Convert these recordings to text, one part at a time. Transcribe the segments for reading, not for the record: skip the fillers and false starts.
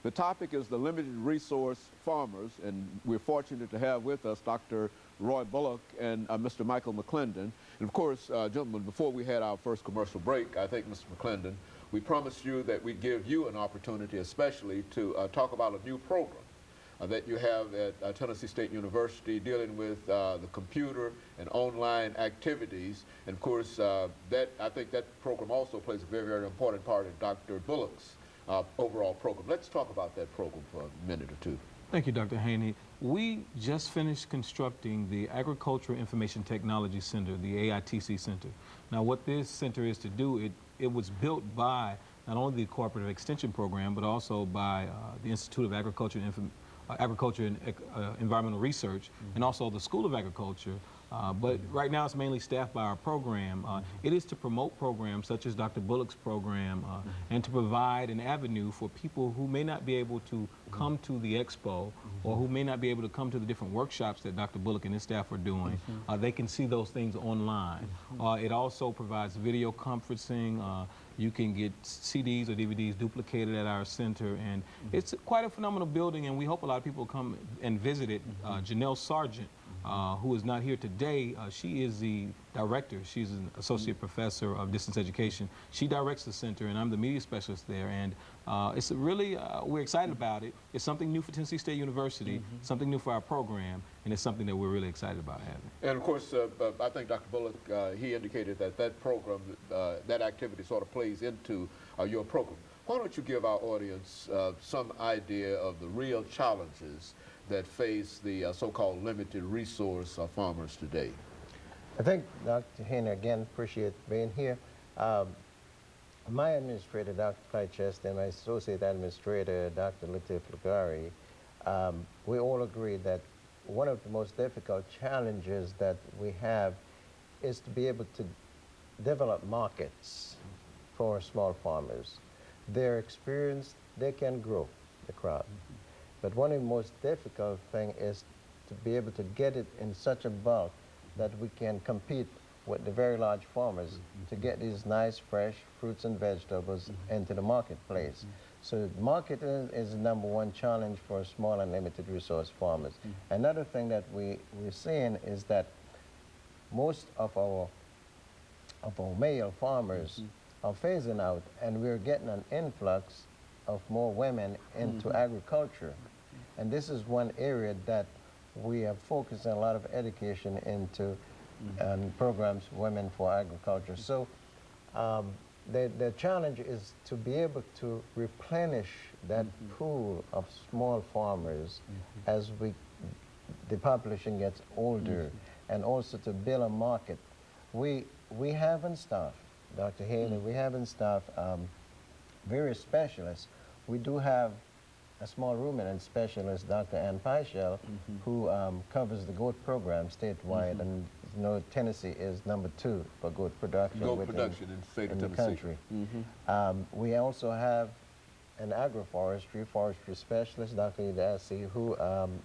The topic is the limited resource farmers, and we're fortunate to have with us Dr. RBullock and Mr. MMcLandon. And of course, gentlemen, before we had our first commercial break, I think, Mr. McClendon, we promised you that we'd give you an opportunity especially to talk about a new program that you have at Tennessee State University dealing with the computer and online activities. And of course, I think that program also plays a very, very important part in Dr. Bullock's overall program. Let's talk about that program for a minute or two. Thank you, Dr. Haney. We just finished constructing the Agriculture Information Technology Center, the AITC Center. Now, what this center is to do, it was built by not only the Cooperative Extension Program, but also by the Institute of Agriculture and Environmental Research, and also the School of Agriculture. But right now it's mainly staffed by our program. It is to promote programs such as Dr. Bullock's program and to provide an avenue for people who may not be able to come to the expo or who may not be able to come to the different workshops that Dr. Bullock and his staff are doing. They can see those things online. It also provides video conferencing. You can get CDs or DVDs duplicated at our center, and it's quite a phenomenal building, and we hope a lot of people come and visit it. Janelle Sargent, who is not here today, she is the director. She's an associate professor of distance education. She directs the center, and I'm the media specialist there. And it's really, we're excited about it. It's something new for Tennessee State University, something new for our program, and it's something that we're really excited about having. And of course, I think Dr. Bullock, he indicated that that program, that activity sort of plays into your program. Why don't you give our audience some idea of the real challenges that face the so-called limited resource farmers today? I think, Dr. Haney, again, appreciate being here. My administrator, Dr. Clyde Chester, and my associate administrator, Dr. Latif Lagari, we all agree that one of the most difficult challenges that we have is to be able to develop markets for small farmers. They're experienced, they can grow the crop. But one of the most difficult things is to be able to get it in such a bulk that we can compete with the very large farmers to get these nice fresh fruits and vegetables into the marketplace. So marketing is the #1 challenge for small and limited resource farmers. Another thing that we're seeing is that most of our male farmers are phasing out, and we're getting an influx of more women into agriculture. And this is one area that we have focused a lot of education into programs, Women for Agriculture. So the challenge is to be able to replenish that pool of small farmers as the population gets older, and also to build a market. We have in staff, Dr. Haney, we have in staff various specialists. We do have a small ruminant specialist, Dr. Ann Peischel, who covers the goat program statewide, and you know Tennessee is #2 for goat production. Goat production in the state of Tennessee. Country. We also have an forestry specialist, Dr. Idasi, who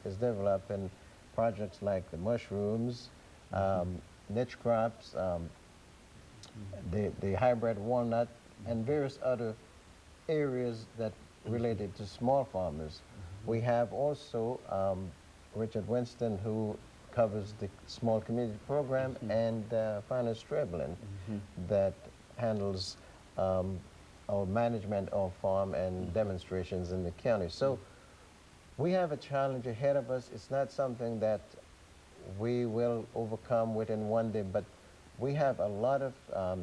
is developing projects like the mushrooms, niche crops, the hybrid walnut, and various other areas that related to small farmers. We have also Richard Winston, who covers the small community program, and Fana Streblin, that handles our management of farm and demonstrations in the county. So we have a challenge ahead of us. It's not something that we will overcome within one day, but we have a lot of,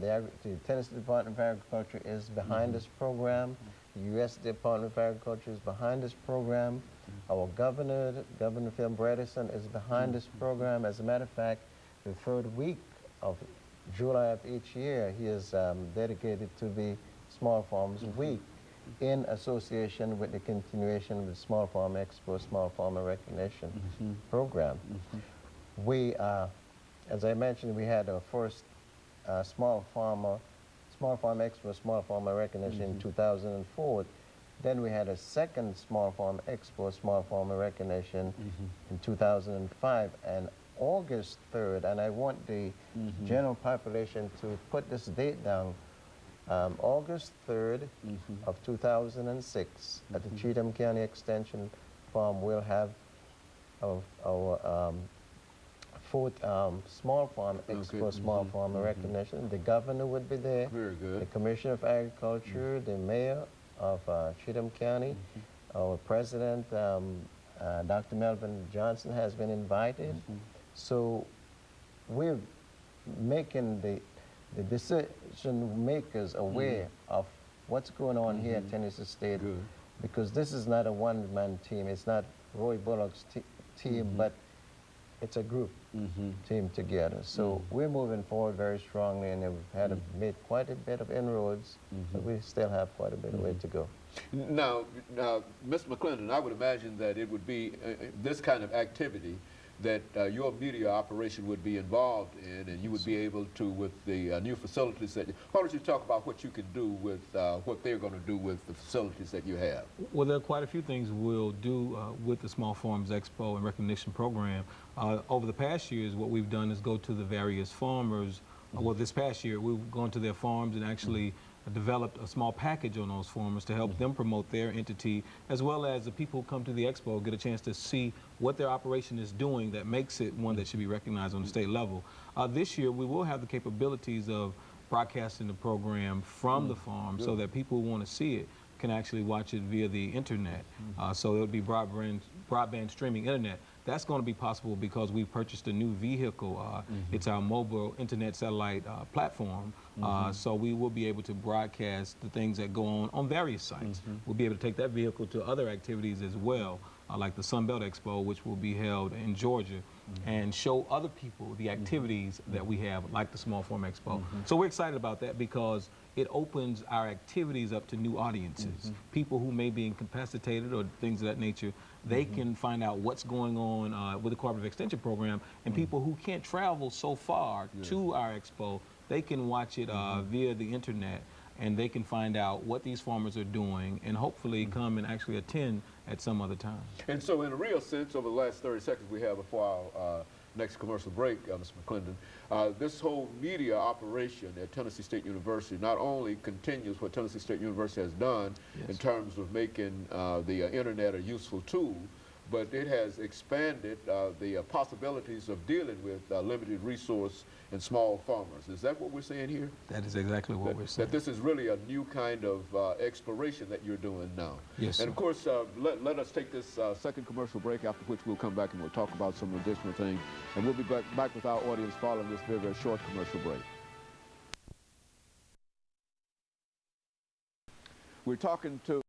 the Tennessee Department of Agriculture is behind this program. The U.S. Department of Agriculture is behind this program. Our Governor Phil Bredesen, is behind this program. As a matter of fact, the 3rd week of July of each year, he is dedicated to the Small Farmers Week in association with the continuation of the Small Farm Expo, Small Farmer Recognition program. We, as I mentioned, we had our first Small Farm Expo, Small Farmer Recognition in 2004. Then we had a second Small Farm Expo, Small Farmer Recognition in 2005. And August 3rd, and I want the general population to put this date down, August 3rd of 2006 at the Cheatham County Extension Farm, we'll have our fourth small farm expo, small farm recognition. The governor would be there. Very good. The Commissioner of Agriculture, the mayor of Cheatham County, our president, Dr. Melvin Johnson, has been invited. So we're making the decision makers aware of what's going on here at Tennessee State, because this is not a one-man team. It's not Roy Bullock's team, but it's a group team together. So we're moving forward very strongly, and we've had made quite a bit of inroads, but we still have quite a bit of way to go. Now, Ms. McClendon, I would imagine that it would be this kind of activity that your media operation would be involved in, and you would be able to, with the new facilities that, why don't you talk about what you can do with what they're going to do with the facilities that you have? Well, there are quite a few things we'll do with the Small Farms Expo and Recognition Program. Over the past years, what we've done is go to the various farmers. Well, this past year, we've gone to their farms and actually developed a small package on those farmers to help them promote their entity, as well as the people who come to the expo get a chance to see what their operation is doing that makes it one that should be recognized on the state level. This year, we will have the capabilities of broadcasting the program from the farm so that people who want to see it can actually watch it via the internet. So it'll be broadband streaming internet. That's going to be possible because we purchased a new vehicle. It's our mobile internet satellite platform. So we will be able to broadcast the things that go on various sites. We'll be able to take that vehicle to other activities as well, like the Sun Belt Expo, which will be held in Georgia, and show other people the activities that we have, like the Small Farm Expo. So we're excited about that because it opens our activities up to new audiences. People who may be incapacitated or things of that nature, they can find out what's going on with the Cooperative Extension Program, and people who can't travel so far to our expo, they can watch it via the internet, and they can find out what these farmers are doing and hopefully come and actually attend at some other time. And so in a real sense, over the last 30 seconds we have before our next commercial break, Mr. McClendon, this whole media operation at Tennessee State University not only continues what Tennessee State University has done in terms of making the internet a useful tool, but it has expanded the possibilities of dealing with limited resource and small farmers. Is that what we're saying here? That is exactly what we're saying. That this is really a new kind of exploration that you're doing now. Yes, and of course, let us take this second commercial break, after which we'll come back and we'll talk about some additional things. And we'll be back with our audience following this very, very short commercial break. We're talking to